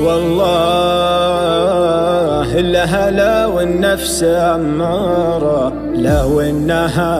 والله لها لو النفس أمارة، لو إنها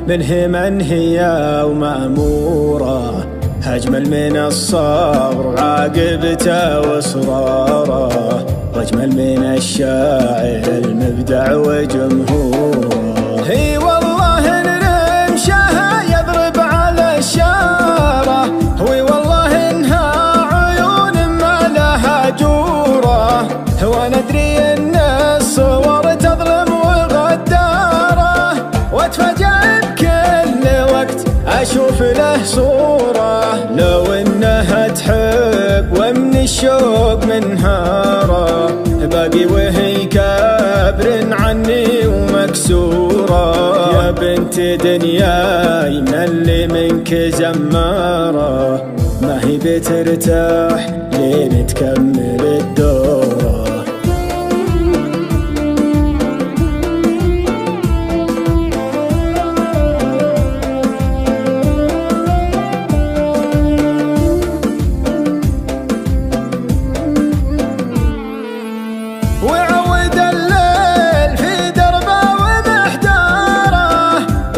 منه من هي ومأمورة، أجمل من الصبر عاقبته وإصراره، وأجمل من الشاعر المبدع وجمهوره. هي والله الرمشة يضرب على الشارة، وي والله إنها عيون ما لها جورة، وندري إن الصور تظلم وغدارة، واتفاجأ بكل وقت أشوف له صورة، لو إنها تحب ومن الشوق منهارة، باقي وهي كابر عني ومكسورة. يا بنت دنياي من اللي منك زمارة، ما هي بترتاح لين تكمل الدورة. وعود الليل في دربه ومحتاره،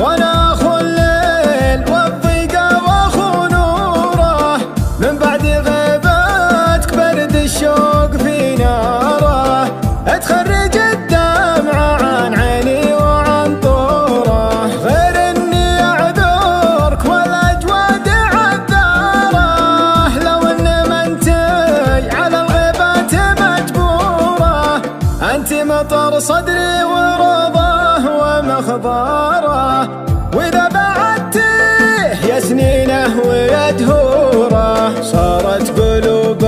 وانا اخو الليل والضيقه واخو نوره، من بعد غيبتك برد الشوق في ناره، اتخرج الدمعه عن عيني وعن طوره، غير اني اعذرك والاجواد عذاره، لو ان منتي على الغيبات مجبوره، أنت مطر صدري ورضاه ومخضاره، وإذا بعدتيه يا سنينه ويدهوره، صارت قلوب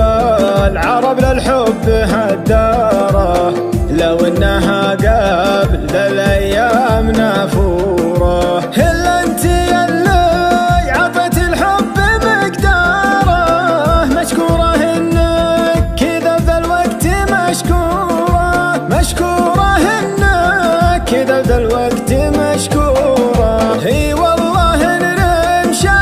العرب للحب هداره، لو إنها قبل الأيام نافوره، إلا أنت اللي عطت الحب مقداره، مشكورة إنك كذا ذا الوقت مشكورة، مشكورة إنك كذا ذا الوقت مشكورة. هي والله الرمشة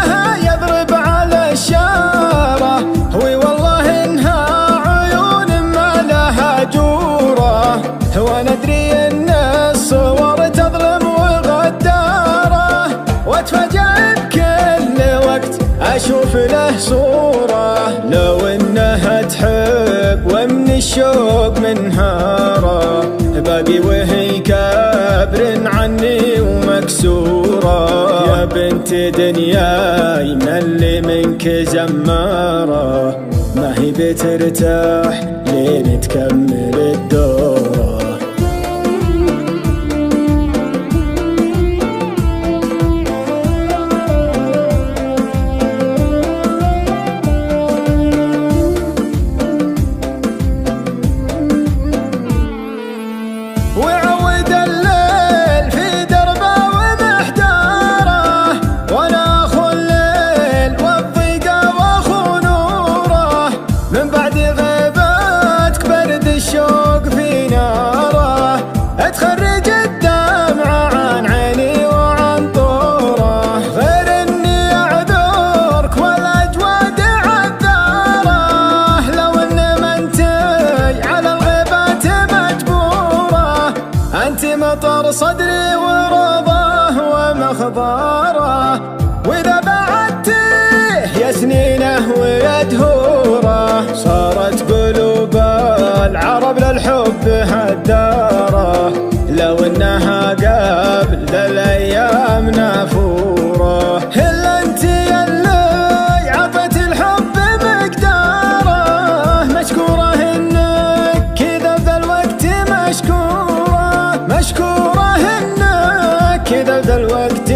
يضرب على الشارة، وي والله إنها عيون ما لها جورة، وندري إن الصور تظلم وغدارة، واتفاجأ بكل وقت أشوف له صورة، لو إنها تحب ومن الشوق منهارة، باقي وهي كابر عني ومكسورة. يا بنت دنياي من اللي منك زمارة، ما هي بترتاح لين تكمل الدورة. وعود الليل في دربه ومحتاره، وانا اخو الليل والضيقه واخو نوره، من بعد غيبتك برد الشوق في ناره، اتخرج الدمعه عن عيني وعن طوره، غير اني اعذرك والاجواد عذاره، لو ان منتي على الغيبات مجبوره، أنت مطر صدري ورضاه ومخضاره، وإذا بعدتيه يا سنينه ويدهوره، صارت قلوب العرب للحب هداره، لو إنها قبل الأيام نافوره، إلا أنت اللي عطت الحب مقداره، مشكورة إنك كذا ذا الوقت مشكورة، مشكورة إنك كذا ذا الوقت